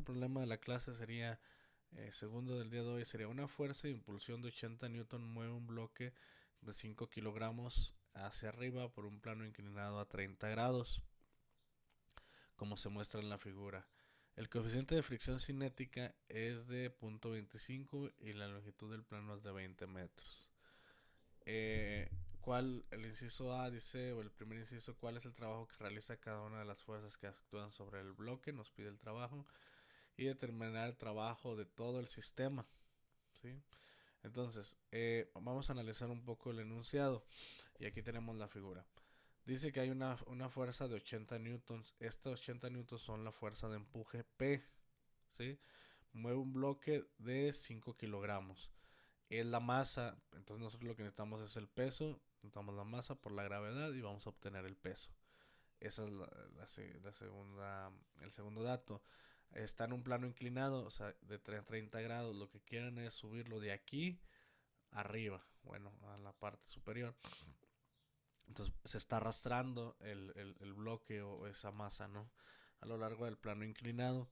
problema de la clase sería, segundo del día de hoy, sería una fuerza de impulsión de 80 newton mueve un bloque de 5 kilogramos hacia arriba por un plano inclinado a 30 grados, como se muestra en la figura. El coeficiente de fricción cinética es de 0.25 y la longitud del plano es de 20 metros. ¿Cuál, el inciso A dice, o el primer inciso, cuál es el trabajo que realiza cada una de las fuerzas que actúan sobre el bloque? Nos pide el trabajo y determinar el trabajo de todo el sistema, ¿sí? Entonces, vamos a analizar un poco el enunciado y aquí tenemos la figura. Dice que hay una fuerza de 80 newtons. Estas 80 newtons son la fuerza de empuje P, ¿sí? Mueve un bloque de 5 kilogramos. Es la masa, entonces nosotros lo que necesitamos es el peso, necesitamos la masa por la gravedad y vamos a obtener el peso. Esa es la segunda, el segundo dato. Está en un plano inclinado, o sea, de 30 grados. Lo que quieren es subirlo de aquí arriba, bueno, a la parte superior. Entonces se está arrastrando el bloque o esa masa, ¿no? A lo largo del plano inclinado.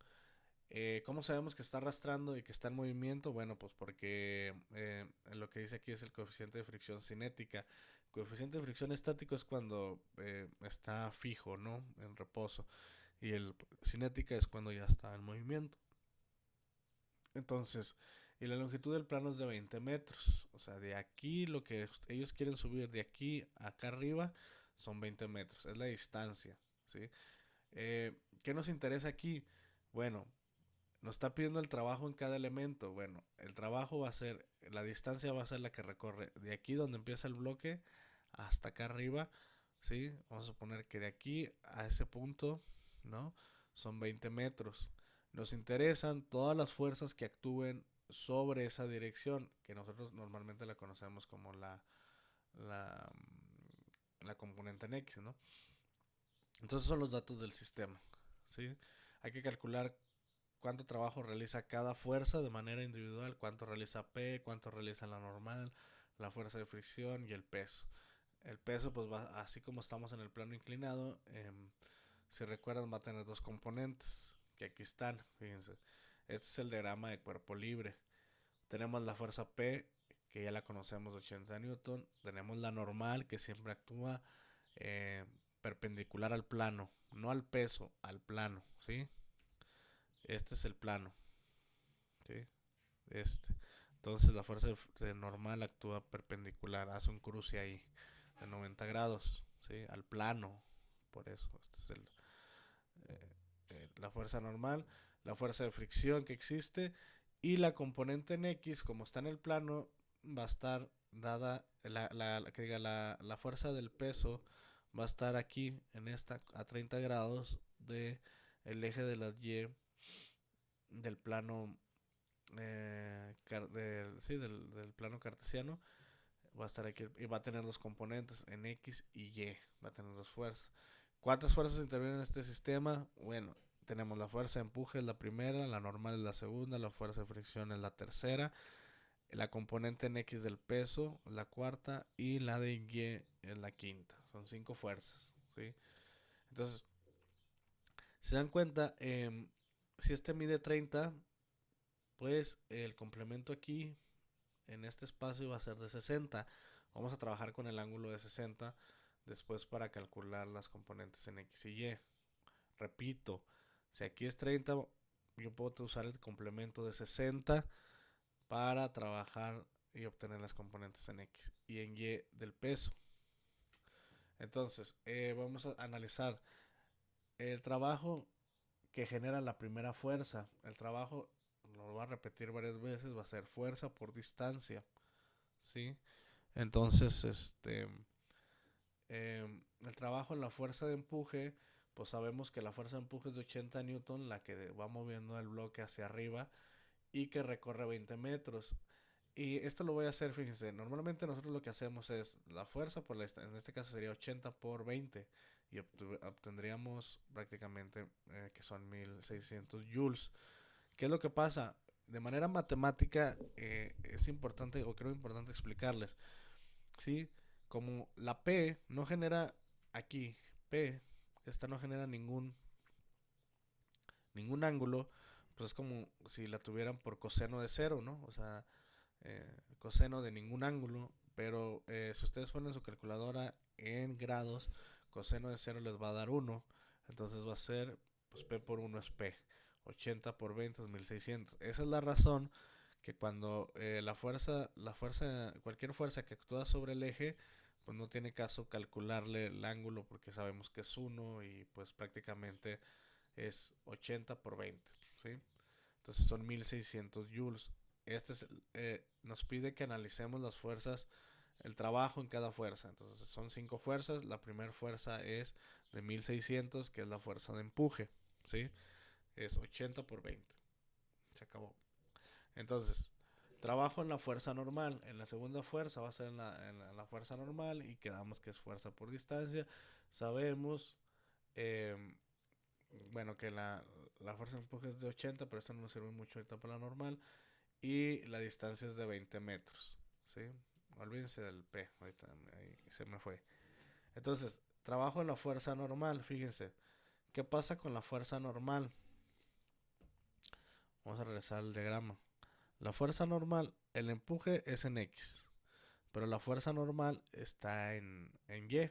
¿Cómo sabemos que está arrastrando y que está en movimiento? Bueno, pues porque lo que dice aquí es el coeficiente de fricción cinética. El coeficiente de fricción estático es cuando está fijo, ¿no? En reposo. Y el cinética es cuando ya está en movimiento. Entonces, y la longitud del plano es de 20 metros. O sea, de aquí lo que ellos quieren subir de aquí a acá arriba son 20 metros. Es la distancia, ¿sí? ¿Qué nos interesa aquí? Bueno, nos está pidiendo el trabajo en cada elemento. Bueno, el trabajo va a ser, la distancia va a ser la que recorre de aquí donde empieza el bloque hasta acá arriba, ¿sí? Vamos a suponer que de aquí a ese punto, ¿no? Son 20 metros. Nos interesan todas las fuerzas que actúen sobre esa dirección, que nosotros normalmente la conocemos como la, la componente en X, ¿no? Entonces son los datos del sistema, ¿sí? Hay que calcular cuánto trabajo realiza cada fuerza de manera individual, cuánto realiza P, cuánto realiza la normal, la fuerza de fricción y el peso. El peso, pues va, así como estamos en el plano inclinado, si recuerdan, va a tener dos componentes, que aquí están, fíjense. Este es el diagrama de cuerpo libre. Tenemos la fuerza P, que ya la conocemos de 80 newton. Tenemos la normal, que siempre actúa eh, perpendicular al plano, no al peso, al plano, ¿sí? Este es el plano, ¿sí? Este. Entonces la fuerza de normal actúa perpendicular, hace un cruce ahí de 90 grados, ¿sí? Al plano. Por eso, este es la fuerza normal, la fuerza de fricción que existe y la componente en X, como está en el plano, va a estar dada, que diga, la fuerza del peso va a estar aquí en esta a 30 grados de el eje de las Y del plano sí, del plano cartesiano. Va a estar aquí y va a tener dos componentes en X y Y, va a tener dos fuerzas. ¿Cuántas fuerzas intervienen en este sistema? Bueno, tenemos la fuerza de empuje es la primera, la normal es la segunda, la fuerza de fricción es la tercera, la componente en X del peso la cuarta y la de Y es la quinta. Son cinco fuerzas, ¿sí? Entonces, se dan cuenta, si este mide 30, pues el complemento aquí en este espacio va a ser de 60. Vamos a trabajar con el ángulo de 60 después para calcular las componentes en X y Y. Repito, si aquí es 30, yo puedo usar el complemento de 60 para trabajar y obtener las componentes en X y en Y del peso. Entonces, vamos a analizar el trabajo que genera la primera fuerza. El trabajo, lo voy a repetir varias veces, va a ser fuerza por distancia, ¿sí? Entonces, el trabajo en la fuerza de empuje, pues sabemos que la fuerza de empuje es de 80 newton, la que va moviendo el bloque hacia arriba y que recorre 20 metros. Y esto lo voy a hacer, fíjense, normalmente nosotros lo que hacemos es la fuerza, por en este caso sería 80 por 20 y obtendríamos prácticamente que son 1600 joules. ¿Qué es lo que pasa? De manera matemática es importante, o creo importante explicarles, ¿sí? Como la P no genera aquí, P, esta no genera ningún ángulo, pues es como si la tuvieran por coseno de cero, ¿no? O sea, coseno de ningún ángulo, pero si ustedes ponen su calculadora en grados, coseno de cero les va a dar uno, entonces va a ser, pues P por 1 es P, 80 por 20 es 1600. Esa es la razón que cuando cualquier fuerza que actúa sobre el eje, pues no tiene caso calcularle el ángulo porque sabemos que es uno y pues prácticamente es 80 por 20, ¿sí? Entonces son 1600 joules. Nos pide que analicemos las fuerzas, el trabajo en cada fuerza. Entonces son 5 fuerzas. La primera fuerza es de 1600, que es la fuerza de empuje, ¿sí? Es 80 por 20. Se acabó. Entonces, trabajo en la fuerza normal. En la segunda fuerza va a ser en la fuerza normal y quedamos que es fuerza por distancia. Sabemos, eh, bueno, que la fuerza de empuje es de 80, pero esto no nos sirve mucho ahorita para la normal. Y la distancia es de 20 metros, ¿sí? Olvídense del P, ahorita ahí se me fue. Entonces, trabajo en la fuerza normal, fíjense. ¿Qué pasa con la fuerza normal? Vamos a regresar al diagrama. La fuerza normal, el empuje es en X, pero la fuerza normal está en Y.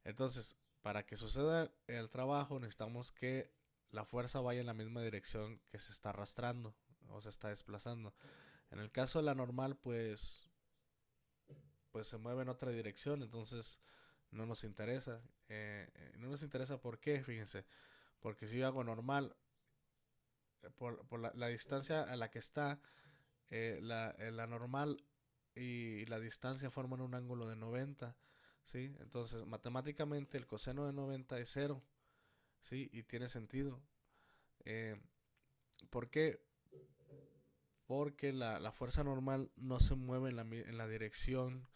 Entonces, para que suceda el trabajo, necesitamos que la fuerza vaya en la misma dirección que se está arrastrando o se está desplazando. En el caso de la normal, pues se mueve en otra dirección, entonces no nos interesa. No nos interesa por qué, fíjense, porque si yo hago normal, por la distancia a la que está, la normal y la distancia forman un ángulo de 90, ¿sí? Entonces, matemáticamente el coseno de 90 es cero, ¿sí? Y tiene sentido. Eh, ¿Por qué? Porque la fuerza normal no se mueve en la dirección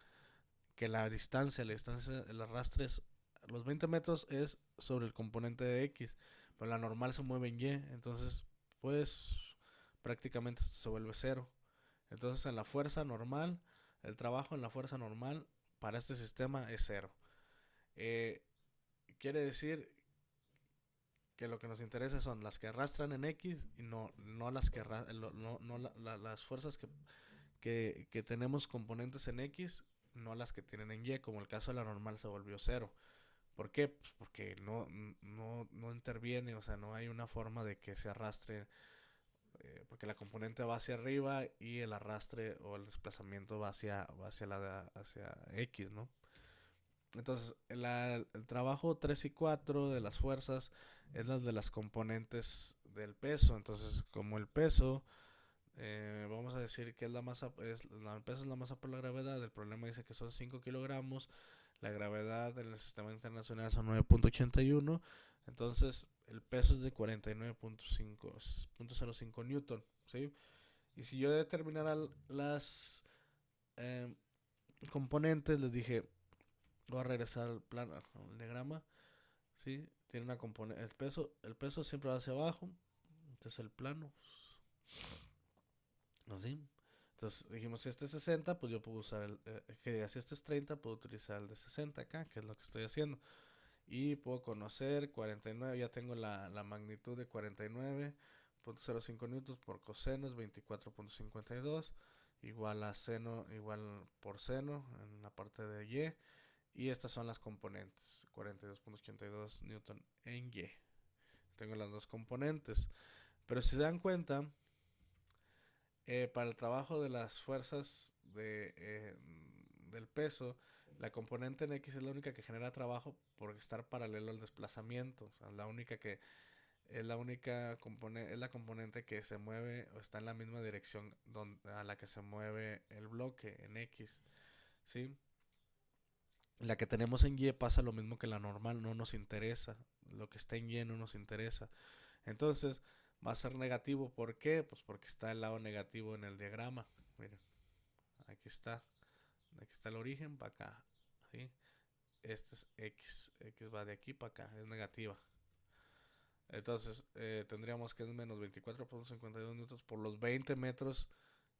que la distancia, el arrastre es, los 20 metros es sobre el componente de X, pero la normal se mueve en Y, entonces pues prácticamente se vuelve cero. Entonces en la fuerza normal, el trabajo en la fuerza normal para este sistema es cero. Eh, Quiere decir que lo que nos interesa son las que arrastran en X y no las que las fuerzas que tenemos componentes en X, no las que tienen en Y, como el caso de la normal se volvió cero. ¿Por qué? Pues porque no interviene, o sea, no hay una forma de que se arrastre, porque la componente va hacia arriba y el arrastre o el desplazamiento va hacia X, ¿no? Entonces, el trabajo 3 y 4 de las fuerzas es las de las componentes del peso. Entonces, como el peso, vamos a decir que el peso es la masa por la gravedad. El problema dice que son 5 kilogramos. La gravedad en el sistema internacional son 9.81. Entonces, el peso es de 49.05 newton, ¿sí? Y si yo determinara las eh, componentes, les dije, voy a regresar al plano, al diagrama, ¿sí? Tiene una componente, el peso siempre va hacia abajo. Este es el plano, así. Entonces dijimos, si este es 60, pues yo puedo usar si este es 30, puedo utilizar el de 60 acá, que es lo que estoy haciendo. Y puedo conocer 49, ya tengo la magnitud de 49.05 newtons por coseno es 24.52, igual a seno, igual por seno en la parte de Y. Y estas son las componentes, 42.82 newton en Y. Tengo las dos componentes. Pero si se dan cuenta, para el trabajo de las fuerzas del peso, la componente en X es la única que genera trabajo por estar paralelo al desplazamiento. O sea, es la componente que se mueve o está en la misma dirección a la que se mueve el bloque en X, ¿sí? La que tenemos en Y pasa lo mismo que la normal, no nos interesa. Lo que está en Y no nos interesa. Entonces va a ser negativo. ¿Por qué? Pues porque está el lado negativo en el diagrama. Miren, aquí está. Aquí está el origen para acá. ¿Sí? Este es X. X va de aquí para acá. Es negativa. Entonces tendríamos que es menos 24.52 newtons por los 20 metros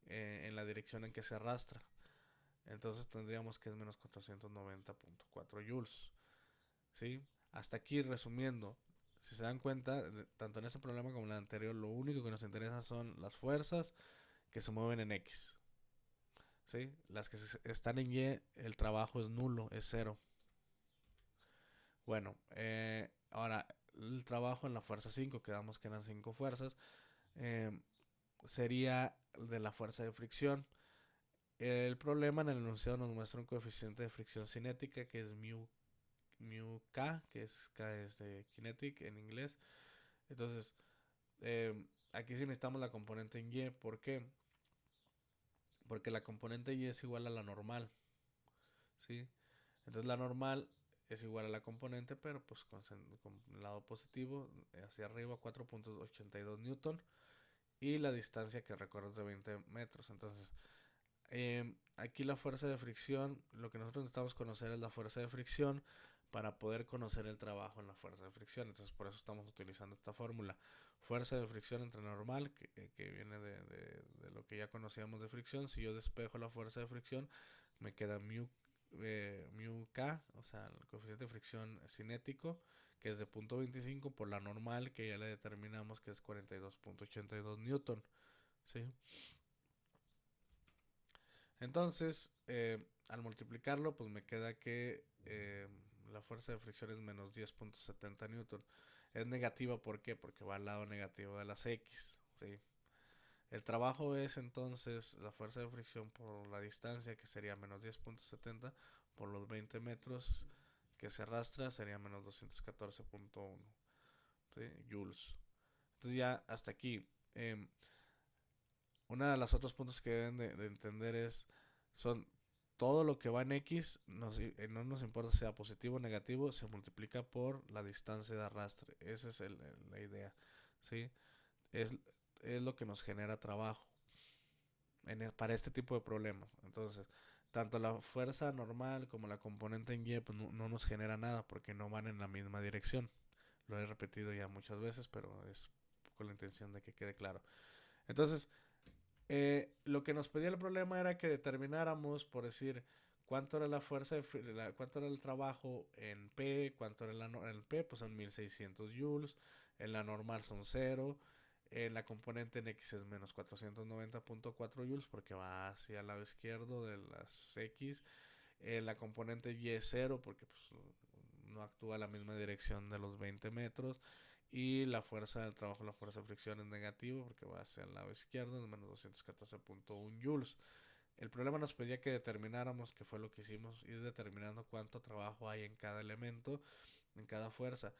en la dirección en que se arrastra. Entonces tendríamos que es menos 490.4 joules. ¿Sí? Hasta aquí resumiendo. Si se dan cuenta, tanto en ese problema como en el anterior, lo único que nos interesa son las fuerzas que se mueven en X. ¿Sí? Las que están en Y, el trabajo es nulo, es cero. Bueno, ahora el trabajo en la fuerza 5, quedamos que eran 5 fuerzas, eh, sería de la fuerza de fricción. El problema en el enunciado nos muestra un coeficiente de fricción cinética que es mu K, que es K es de kinetic en inglés. Entonces, eh, aquí sí necesitamos la componente en Y. ¿Por qué? Porque la componente Y es igual a la normal, ¿sí? Entonces la normal es igual a la componente, pero pues con el lado positivo, hacia arriba 4.82 newton. Y la distancia que recorre es de 20 metros. Entonces, aquí la fuerza de fricción, lo que nosotros necesitamos conocer es la fuerza de fricción para poder conocer el trabajo en la fuerza de fricción. Entonces, por eso estamos utilizando esta fórmula. Fuerza de fricción entre normal, que viene de lo que ya conocíamos de fricción. Si yo despejo la fuerza de fricción, me queda mu K, o sea, el coeficiente de fricción cinético, que es de 0.25 por la normal, que ya le determinamos que es 42.82 newton. ¿Sí? Entonces, al multiplicarlo, pues me queda que la fuerza de fricción es menos 10.70 newton. Es negativa, ¿por qué? Porque va al lado negativo de las X. ¿Sí? El trabajo es entonces la fuerza de fricción por la distancia, que sería menos 10.70 por los 20 metros que se arrastra, sería menos 214.1, ¿sí? Joules. Entonces ya hasta aquí. Una de los otros puntos que deben de entender son todo lo que va en X, no nos importa sea positivo o negativo, se multiplica por la distancia de arrastre. Esa es la idea, ¿sí? Es, es lo que nos genera trabajo para este tipo de problemas. Entonces, tanto la fuerza normal como la componente en Y pues no nos genera nada porque no van en la misma dirección. Lo he repetido ya muchas veces, pero es con la intención de que quede claro. Entonces, lo que nos pedía el problema era que determináramos, por decir, cuánto era la fuerza, cuánto era el trabajo en P, cuánto era en P, pues son 1600 joules, en la normal son 0, en la componente en X es menos 490.4 joules porque va hacia el lado izquierdo de las X, en la componente Y es 0 porque pues, no actúa en la misma dirección de los 20 metros. Y la fuerza del trabajo, la fuerza de fricción es negativo porque va hacia el lado izquierdo, es menos 214.1 joules. El problema nos pedía que determináramos, que fue lo que hicimos, ir determinando cuánto trabajo hay en cada elemento, en cada fuerza.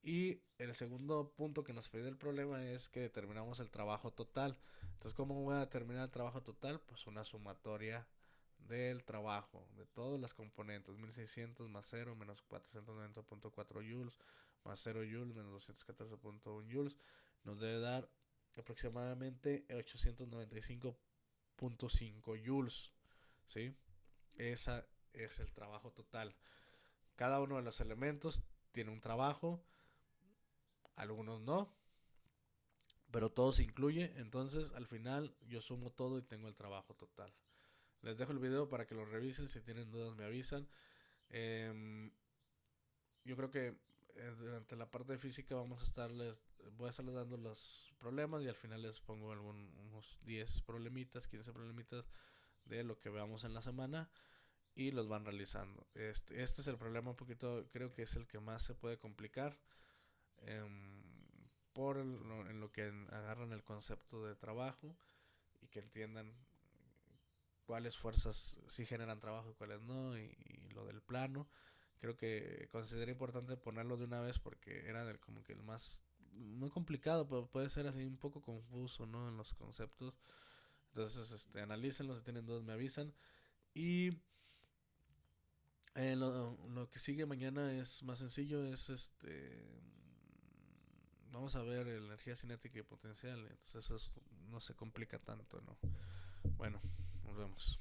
Y el segundo punto que nos pedía el problema es que determinamos el trabajo total. Entonces, ¿cómo voy a determinar el trabajo total? Pues una sumatoria del trabajo, de todas las componentes, 1600 más 0 menos 490.4 joules más 0 joules menos 214.1 joules, nos debe dar aproximadamente 895.5 joules, ¿sí? Esa es el trabajo total. Cada uno de los elementos tiene un trabajo, algunos no, pero todo se incluye, entonces al final yo sumo todo y tengo el trabajo total. Les dejo el video para que lo revisen, si tienen dudas me avisan. Yo creo que durante la parte de física voy a estarles dando los problemas y al final les pongo unos 10 problemitas, 15 problemitas de lo que veamos en la semana y los van realizando. Este es el problema un poquito, creo que es el que más se puede complicar en lo que agarran el concepto de trabajo y que entiendan cuáles fuerzas sí generan trabajo y cuáles no, y lo del plano. Creo que consideré importante ponerlo de una vez porque era como que el más, muy complicado, pero puede ser así un poco confuso, ¿no? En los conceptos. Entonces, analícenlo, si tienen dudas me avisan. Y lo que sigue mañana es más sencillo, vamos a ver energía cinética y potencial, entonces no se complica tanto, ¿no? Bueno, nos vemos.